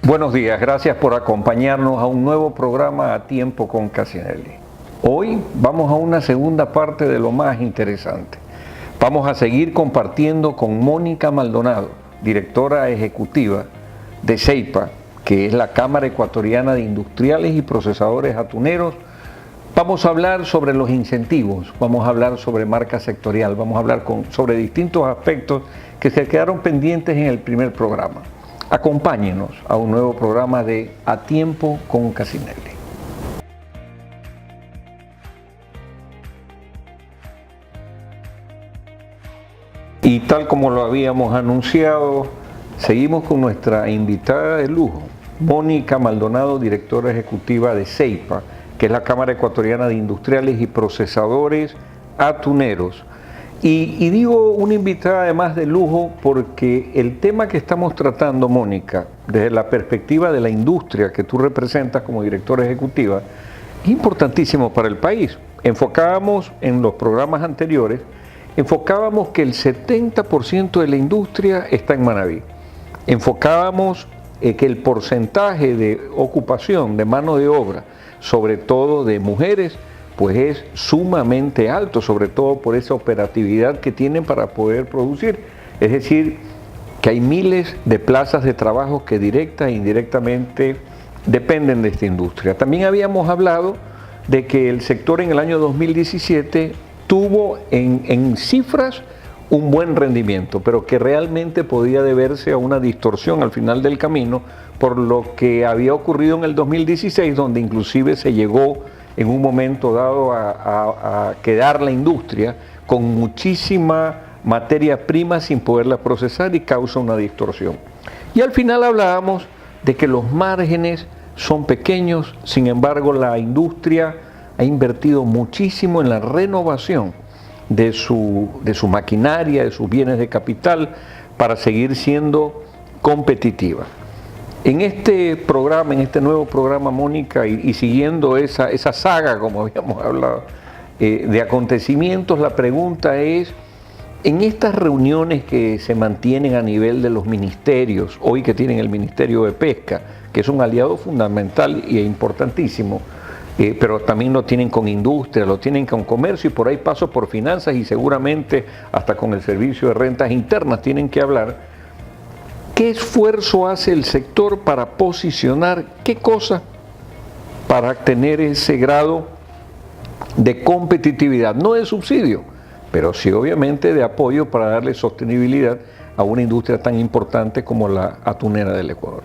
Buenos días, gracias por acompañarnos a un nuevo programa A Tiempo con Cassinelli. Hoy vamos a una segunda parte de lo más interesante. Vamos a seguir compartiendo con Mónica Maldonado, directora ejecutiva de CEIPA, que es la Cámara Ecuatoriana de Industriales y Procesadores Atuneros. Vamos a hablar sobre los incentivos, vamos a hablar sobre marca sectorial, vamos a hablar sobre distintos aspectos que se quedaron pendientes en el primer programa. Acompáñenos a un nuevo programa de A Tiempo con Cassinelli. Y tal como lo habíamos anunciado, seguimos con nuestra invitada de lujo, Mónica Maldonado, directora ejecutiva de CEIPA, que es la Cámara Ecuatoriana de Industriales y Procesadores Atuneros. Y digo una invitada además de lujo porque el tema que estamos tratando, Mónica, desde la perspectiva de la industria que tú representas como directora ejecutiva, es importantísimo para el país. Enfocábamos en los programas anteriores, enfocábamos que el 70% de la industria está en Manabí. Enfocábamos que el porcentaje de ocupación de mano de obra, sobre todo de mujeres, pues es sumamente alto, sobre todo por esa operatividad que tienen para poder producir. Es decir, que hay miles de plazas de trabajo que directa e indirectamente dependen de esta industria. También habíamos hablado de que el sector en el año 2017 tuvo en cifras un buen rendimiento, pero que realmente podía deberse a una distorsión al final del camino por lo que había ocurrido en el 2016, donde inclusive se llegó en un momento dado a quedar la industria con muchísima materia prima sin poderla procesar y causa una distorsión. Y al final hablábamos de que los márgenes son pequeños, sin embargo la industria ha invertido muchísimo en la renovación de su maquinaria, de sus bienes de capital, para seguir siendo competitiva. En este programa, en este nuevo programa, Mónica, y siguiendo esa saga, como habíamos hablado, de acontecimientos, la pregunta es, en estas reuniones que se mantienen a nivel de los ministerios, hoy que tienen el Ministerio de Pesca, que es un aliado fundamental e importantísimo, pero también lo tienen con industria, lo tienen con comercio y por ahí paso por finanzas y seguramente hasta con el servicio de rentas internas tienen que hablar. ¿Qué esfuerzo hace el sector para posicionar qué cosa para tener ese grado de competitividad? No de subsidio, pero sí obviamente de apoyo para darle sostenibilidad a una industria tan importante como la atunera del Ecuador.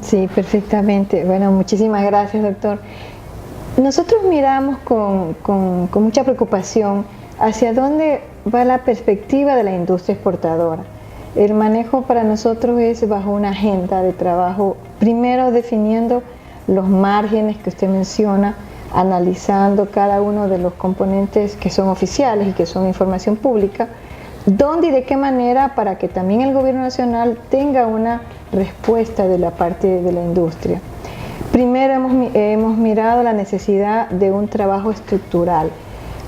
Sí, perfectamente. Bueno, muchísimas gracias, doctor. Nosotros miramos con mucha preocupación hacia dónde va la perspectiva de la industria exportadora. El manejo para nosotros es bajo una agenda de trabajo, primero definiendo los márgenes que usted menciona, analizando cada uno de los componentes que son oficiales y que son información pública, dónde y de qué manera para que también el gobierno nacional tenga una respuesta de la parte de la industria. Primero hemos mirado la necesidad de un trabajo estructural.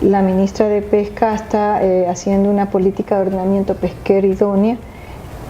La ministra de Pesca está haciendo una política de ordenamiento pesquero idónea,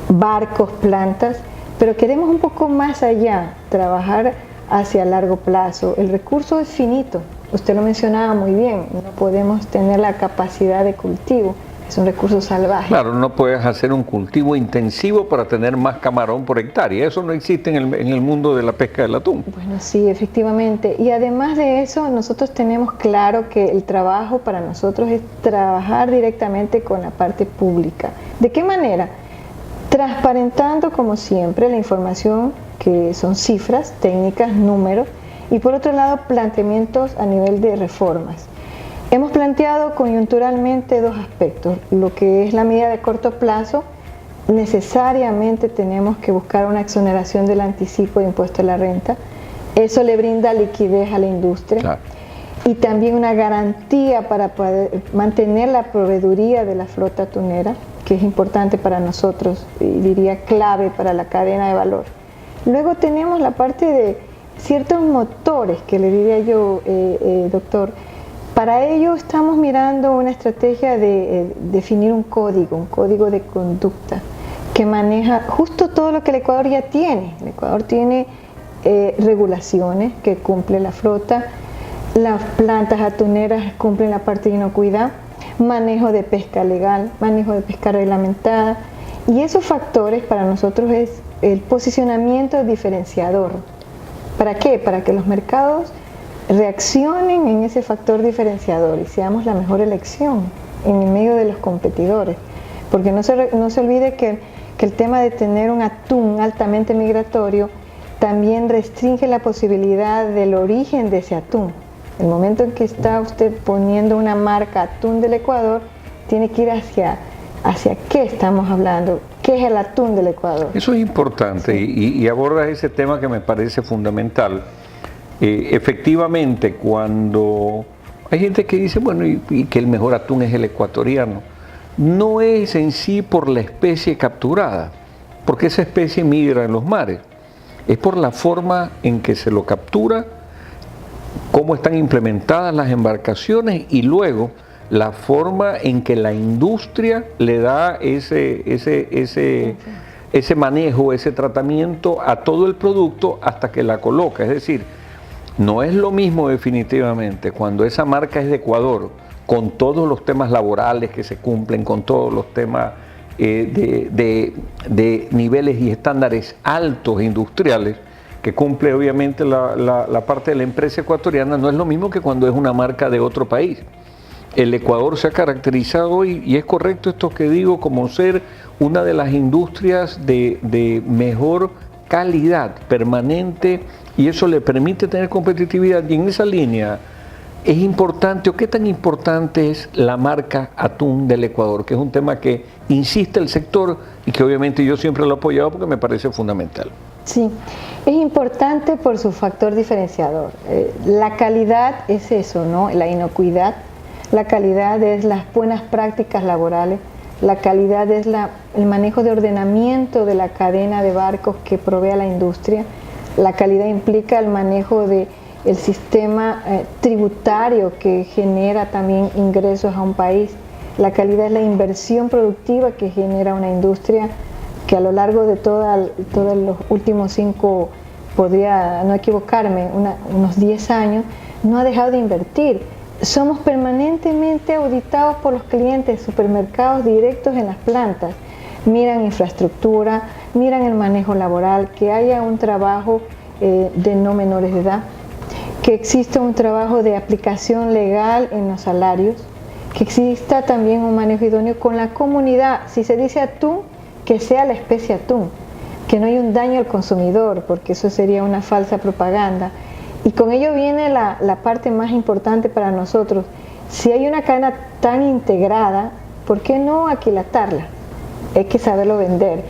barcos, plantas, pero queremos un poco más allá, trabajar hacia largo plazo. El recurso es finito, usted lo mencionaba muy bien, no podemos tener la capacidad de cultivo, es un recurso salvaje. Claro, no puedes hacer un cultivo intensivo para tener más camarón por hectárea, eso no existe en el mundo de la pesca del atún. Bueno, sí, efectivamente, y además de eso, nosotros tenemos claro que el trabajo para nosotros es trabajar directamente con la parte pública. ¿De qué manera? Transparentando como siempre la información que son cifras, técnicas, números y por otro lado planteamientos a nivel de reformas. Hemos planteado coyunturalmente dos aspectos, lo que es la medida de corto plazo, necesariamente tenemos que buscar una exoneración del anticipo de impuesto a la renta, eso le brinda liquidez a la industria. Claro. Y también una garantía para poder mantener la proveeduría de la flota atunera, que es importante para nosotros y diría clave para la cadena de valor. Luego tenemos la parte de ciertos motores que le diría yo, doctor. Para ello estamos mirando una estrategia de definir un código de conducta que maneja justo todo lo que el Ecuador ya tiene. El Ecuador tiene regulaciones que cumple la flota, las plantas atuneras cumplen la parte de inocuidad, manejo de pesca legal, manejo de pesca reglamentada, y esos factores para nosotros es el posicionamiento diferenciador. ¿Para qué? Para que los mercados reaccionen en ese factor diferenciador y seamos la mejor elección en el medio de los competidores. Porque no se olvide que el tema de tener un atún altamente migratorio también restringe la posibilidad del origen de ese atún. El momento en que está usted poniendo una marca atún del Ecuador, tiene que ir hacia qué estamos hablando, qué es el atún del Ecuador. Eso es importante, sí. y abordas ese tema que me parece fundamental. Efectivamente, cuando hay gente que dice, bueno, y que el mejor atún es el ecuatoriano, no es en sí por la especie capturada, porque esa especie migra en los mares, es por la forma en que se lo captura, cómo están implementadas las embarcaciones y luego la forma en que la industria le da ese manejo, ese tratamiento a todo el producto hasta que la coloca. Es decir, no es lo mismo definitivamente cuando esa marca es de Ecuador, con todos los temas laborales que se cumplen, con todos los temas de niveles y estándares altos industriales, que cumple obviamente la parte de la empresa ecuatoriana, no es lo mismo que cuando es una marca de otro país. El Ecuador se ha caracterizado, y es correcto esto que digo, como ser una de las industrias de mejor calidad permanente, y eso le permite tener competitividad. Y en esa línea es importante, o qué tan importante es la marca atún del Ecuador, que es un tema que insiste el sector y que obviamente yo siempre lo he apoyado porque me parece fundamental. Sí, es importante por su factor diferenciador. La calidad es eso, ¿no? La inocuidad. La calidad es las buenas prácticas laborales, la calidad es el manejo de ordenamiento de la cadena de barcos que provee a la industria, la calidad implica el manejo del sistema tributario que genera también ingresos a un país, la calidad es la inversión productiva que genera una industria que a lo largo de todos los últimos 5, podría no equivocarme, unos 10 años, no ha dejado de invertir. Somos permanentemente auditados por los clientes, supermercados directos en las plantas. Miran infraestructura, miran el manejo laboral, que haya un trabajo de no menores de edad, que exista un trabajo de aplicación legal en los salarios, que exista también un manejo idóneo con la comunidad. Si se dice atún, que sea la especie atún, que no haya un daño al consumidor, porque eso sería una falsa propaganda. Y con ello viene la parte más importante para nosotros. Si hay una cadena tan integrada, ¿por qué no aquilatarla? Hay que saberlo vender.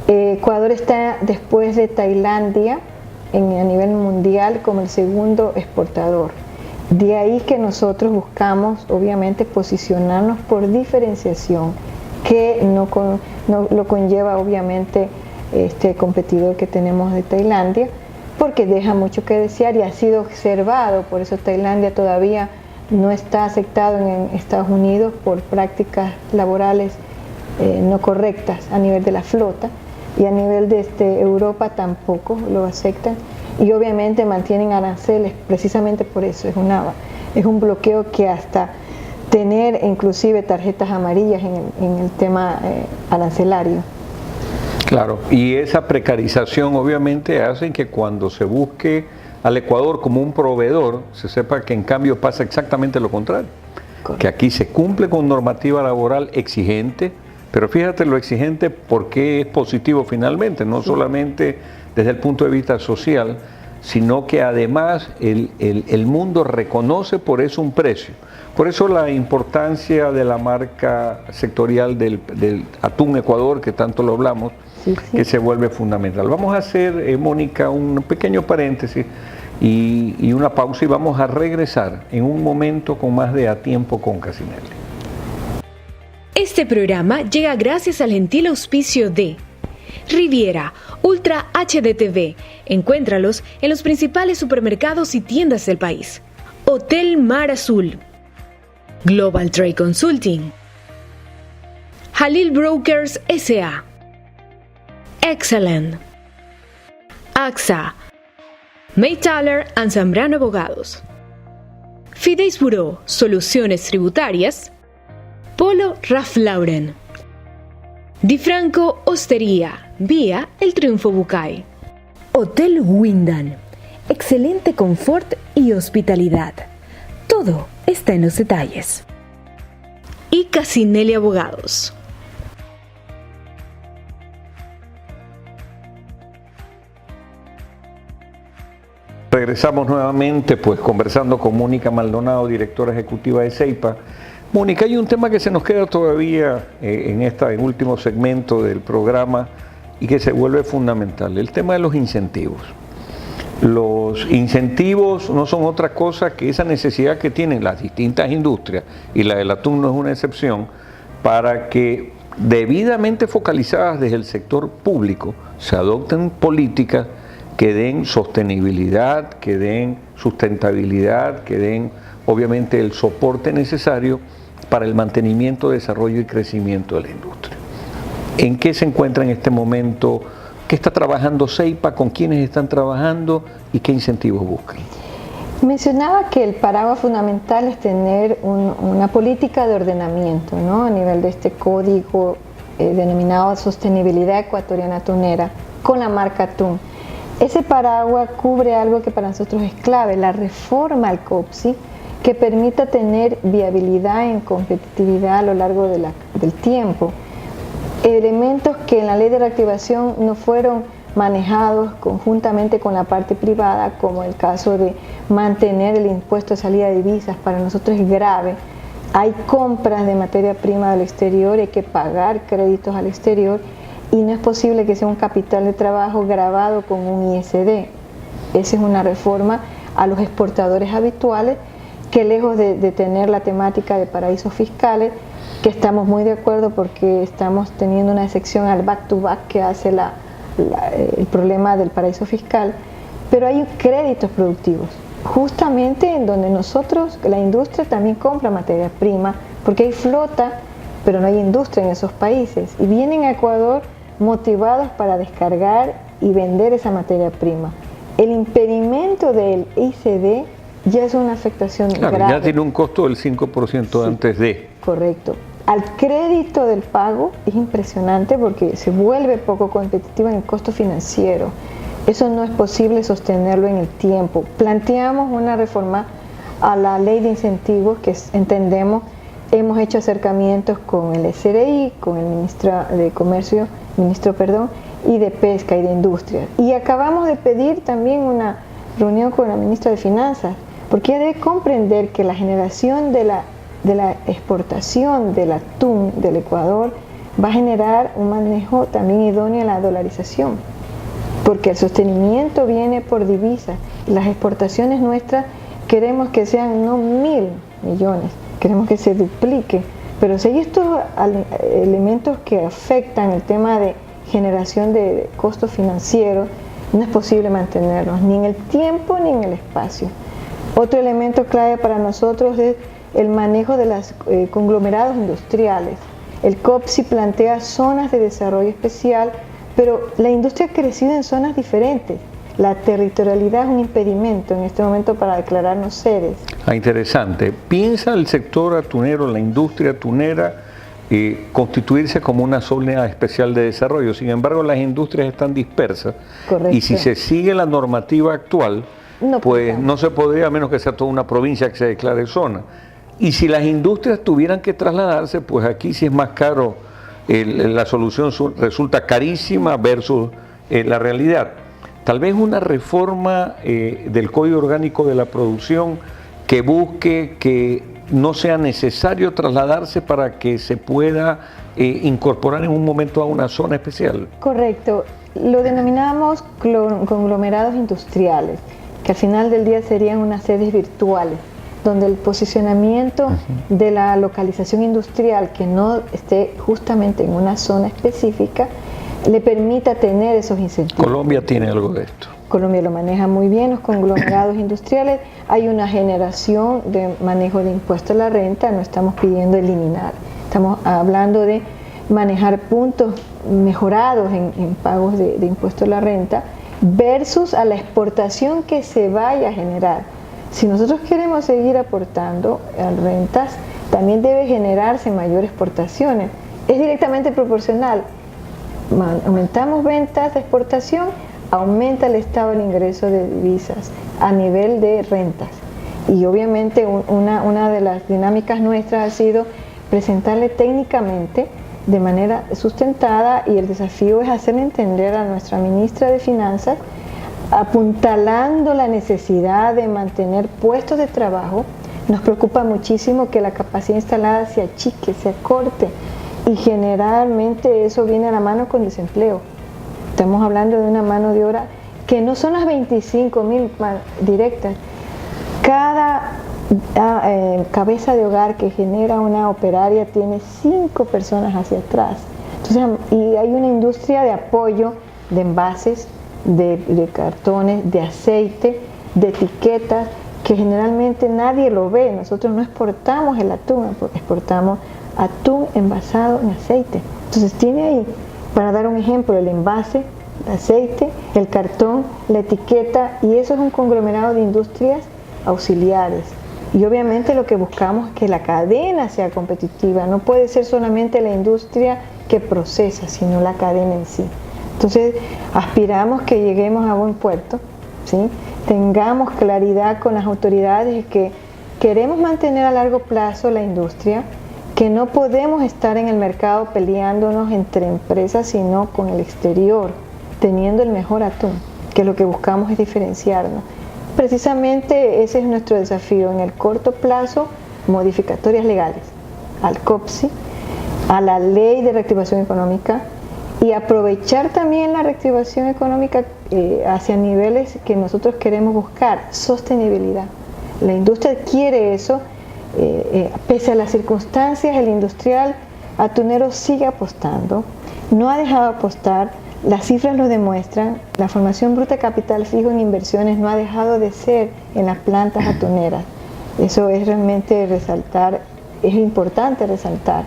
Ecuador está después de Tailandia a nivel mundial como el segundo exportador. De ahí que nosotros buscamos, obviamente, posicionarnos por diferenciación, que no lo conlleva, obviamente, este competidor que tenemos de Tailandia, porque deja mucho que desear y ha sido observado. Por eso Tailandia todavía no está aceptado en Estados Unidos por prácticas laborales no correctas a nivel de la flota, y a nivel de Europa tampoco lo aceptan, y obviamente mantienen aranceles precisamente por eso. Es un bloqueo que hasta tener inclusive tarjetas amarillas en el tema arancelario. Claro, y esa precarización obviamente hace que cuando se busque al Ecuador como un proveedor, se sepa que en cambio pasa exactamente lo contrario. Correcto. Que aquí se cumple con normativa laboral exigente, pero fíjate lo exigente porque es positivo finalmente, no solamente desde el punto de vista social, sino que además el mundo reconoce por eso un precio. Por eso la importancia de la marca sectorial del atún Ecuador, que tanto lo hablamos, que se vuelve fundamental. Vamos a hacer, Mónica, un pequeño paréntesis y una pausa, y vamos a regresar en un momento con más de A Tiempo con Casinelli. Este programa llega gracias al gentil auspicio de Riviera Ultra HDTV. Encuéntralos en los principales supermercados y tiendas del país. Hotel Mar Azul, Global Trade Consulting, Halil Brokers S.A., Excellent. AXA, Maytaller & Zambrano Abogados. Fides Bureau, Soluciones Tributarias. Polo Ralph Lauren. Di Franco Hostería, vía El Triunfo Bucay. Hotel Wyndham, excelente confort y hospitalidad. Todo está en los detalles. Y Casinelli Abogados. Regresamos nuevamente, pues conversando con Mónica Maldonado, directora ejecutiva de CEIPA. Mónica, hay un tema que se nos queda todavía en este último segmento del programa y que se vuelve fundamental, el tema de los incentivos. Los incentivos no son otra cosa que esa necesidad que tienen las distintas industrias, y la del atún no es una excepción, para que debidamente focalizadas desde el sector público se adopten políticas que den sostenibilidad, que den sustentabilidad, que den obviamente el soporte necesario para el mantenimiento, desarrollo y crecimiento de la industria. ¿En qué se encuentra en este momento? ¿Qué está trabajando CEIPA? ¿Con quiénes están trabajando? ¿Y qué incentivos buscan? Mencionaba que el paraguas fundamental es tener una política de ordenamiento, ¿no? A nivel de este código denominado Sostenibilidad Ecuatoriana Atunera, con la marca atún. Ese paraguas cubre algo que para nosotros es clave, la reforma al COPSI, que permita tener viabilidad en competitividad a lo largo del tiempo. Elementos que en la ley de reactivación no fueron manejados conjuntamente con la parte privada, como el caso de mantener el impuesto de salida de divisas, para nosotros es grave. Hay compras de materia prima del exterior, hay que pagar créditos al exterior y no es posible que sea un capital de trabajo grabado con un ISD. Esa es una reforma a los exportadores habituales que, lejos de tener la temática de paraísos fiscales, que estamos muy de acuerdo porque estamos teniendo una excepción al back-to-back que hace el problema del paraíso fiscal, pero hay créditos productivos, justamente en donde nosotros, la industria también compra materia prima, porque hay flota, pero no hay industria en esos países, y vienen a Ecuador motivados para descargar y vender esa materia prima. El impedimento del ICD ya es una afectación grave. Ya tiene un costo del 5% sí, antes de. Correcto. Al crédito del pago es impresionante porque se vuelve poco competitivo en el costo financiero. Eso no es posible sostenerlo en el tiempo. Planteamos una reforma a la ley de incentivos que entendemos, hemos hecho acercamientos con el SRI, con el ministro y de Pesca y de Industria. Y acabamos de pedir también una reunión con la ministra de Finanzas, porque ella debe comprender que la generación de la exportación del atún del Ecuador va a generar un manejo también idóneo a la dolarización, porque el sostenimiento viene por divisas y las exportaciones nuestras queremos que sean no 1.000 millones, queremos que se duplique, pero si hay estos elementos que afectan el tema de generación de costos financieros, no es posible mantenerlos ni en el tiempo ni en el espacio. Otro elemento clave para nosotros es el manejo de los conglomerados industriales. El COPSI plantea zonas de desarrollo especial, pero la industria ha crecido en zonas diferentes. La territorialidad es un impedimento en este momento para declararnos sedes. Interesante. ¿Piensa el sector atunero, la industria atunera, constituirse como una zona especial de desarrollo? Sin embargo, las industrias están dispersas. Correcto. Y si se sigue la normativa actual, no se podría, a menos que sea toda una provincia que se declare zona. Y si las industrias tuvieran que trasladarse, pues aquí sí es más caro, la solución resulta carísima versus la realidad. Tal vez una reforma del Código Orgánico de la Producción que busque que no sea necesario trasladarse para que se pueda incorporar en un momento a una zona especial. Correcto. Lo denominamos conglomerados industriales, que al final del día serían unas sedes virtuales, donde el posicionamiento de la localización industrial que no esté justamente en una zona específica le permita tener esos incentivos. Colombia tiene algo de esto. Colombia lo maneja muy bien, los conglomerados industriales. Hay una generación de manejo de impuesto a la renta, no estamos pidiendo eliminar, estamos hablando de manejar puntos mejorados en pagos de impuesto a la renta versus a la exportación que se vaya a generar. Si nosotros queremos seguir aportando a rentas, también debe generarse mayor exportaciones. Es directamente proporcional. Aumentamos ventas de exportación, aumenta el estado del ingreso de divisas a nivel de rentas. Y obviamente una de las dinámicas nuestras ha sido presentarle técnicamente de manera sustentada, y el desafío es hacer entender a nuestra ministra de Finanzas, apuntalando la necesidad de mantener puestos de trabajo. Nos preocupa muchísimo que la capacidad instalada se achique, se acorte, y generalmente eso viene a la mano con desempleo. Estamos hablando de una mano de obra que no son las 25.000 directas. Cada cabeza de hogar que genera una operaria tiene 5 personas hacia atrás. Entonces, y hay una industria de apoyo de envases, de cartones, de aceite, de etiquetas, que generalmente nadie lo ve. Nosotros no exportamos el atún, exportamos atún envasado en aceite. Entonces tiene ahí, para dar un ejemplo, el envase, el aceite, el cartón, la etiqueta, y eso es un conglomerado de industrias auxiliares. Y obviamente lo que buscamos es que la cadena sea competitiva. No puede ser solamente la industria que procesa, sino la cadena en sí. Entonces aspiramos que lleguemos a buen puerto, ¿sí? Tengamos claridad con las autoridades que queremos mantener a largo plazo la industria, que no podemos estar en el mercado peleándonos entre empresas, sino con el exterior, teniendo el mejor atún, que lo que buscamos es diferenciarnos. Precisamente ese es nuestro desafío en el corto plazo: modificatorias legales al COPSI, a la ley de reactivación económica, y aprovechar también la reactivación económica hacia niveles que nosotros queremos buscar: sostenibilidad. La industria quiere eso, pese a las circunstancias. El industrial atunero sigue apostando, no ha dejado de apostar. Las cifras lo demuestran. La formación bruta de capital fijo en inversiones no ha dejado de ser en las plantas atuneras. Eso es realmente resaltar, es importante resaltar,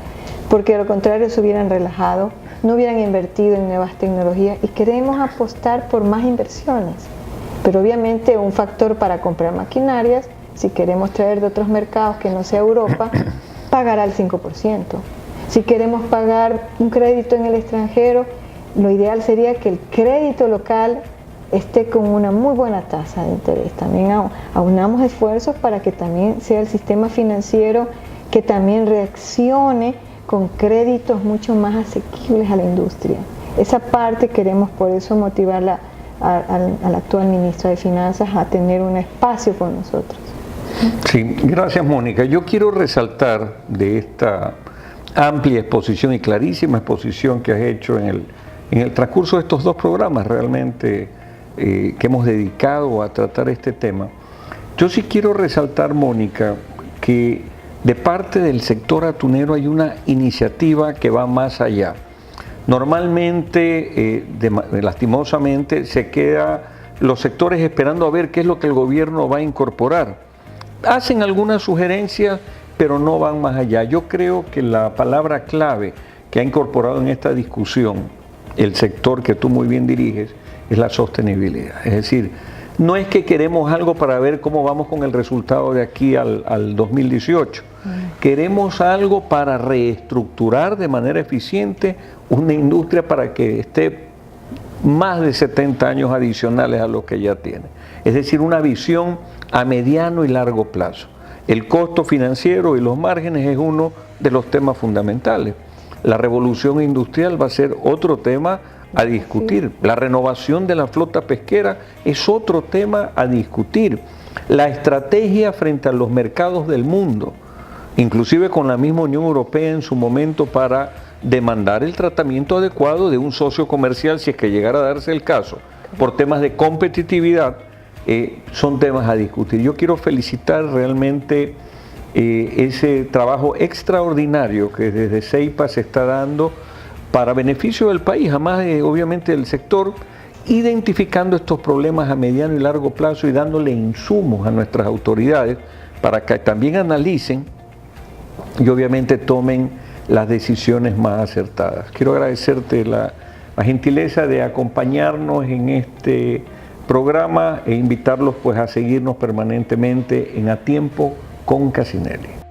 porque de lo contrario se hubieran relajado, no hubieran invertido en nuevas tecnologías, y queremos apostar por más inversiones. Pero obviamente un factor para comprar maquinarias, si queremos traer de otros mercados que no sea Europa, pagará el 5%. Si queremos pagar un crédito en el extranjero, lo ideal sería que el crédito local esté con una muy buena tasa de interés. También aunamos esfuerzos para que también sea el sistema financiero que también reaccione con créditos mucho más asequibles a la industria. Esa parte queremos, por eso, motivar a la actual ministra de Finanzas a tener un espacio con nosotros. Sí, gracias, Mónica. Yo quiero resaltar de esta amplia exposición y clarísima exposición que has hecho en el transcurso de estos 2 programas realmente que hemos dedicado a tratar este tema. Yo sí quiero resaltar, Mónica, que de parte del sector atunero hay una iniciativa que va más allá. Normalmente, lastimosamente, se queda los sectores esperando a ver qué es lo que el gobierno va a incorporar. Hacen algunas sugerencias, pero no van más allá. Yo creo que la palabra clave que ha incorporado en esta discusión el sector que tú muy bien diriges es la sostenibilidad. Es decir, no es que queremos algo para ver cómo vamos con el resultado de aquí al 2018. Queremos algo para reestructurar de manera eficiente una industria para que esté más de 70 años adicionales a lo que ya tiene. Es decir, una visión a mediano y largo plazo. El costo financiero y los márgenes es uno de los temas fundamentales. La revolución industrial va a ser otro tema a discutir. La renovación de la flota pesquera es otro tema a discutir. La estrategia frente a los mercados del mundo, inclusive con la misma Unión Europea en su momento, para demandar el tratamiento adecuado de un socio comercial, si es que llegara a darse el caso, por temas de competitividad, son temas a discutir. Yo quiero felicitar realmente ese trabajo extraordinario que desde CEIPA se está dando para beneficio del país, además de, obviamente, del sector, identificando estos problemas a mediano y largo plazo y dándole insumos a nuestras autoridades para que también analicen y obviamente tomen las decisiones más acertadas. Quiero agradecerte la gentileza de acompañarnos en este programa e invitarlos pues a seguirnos permanentemente en A Tiempo con Casinelli.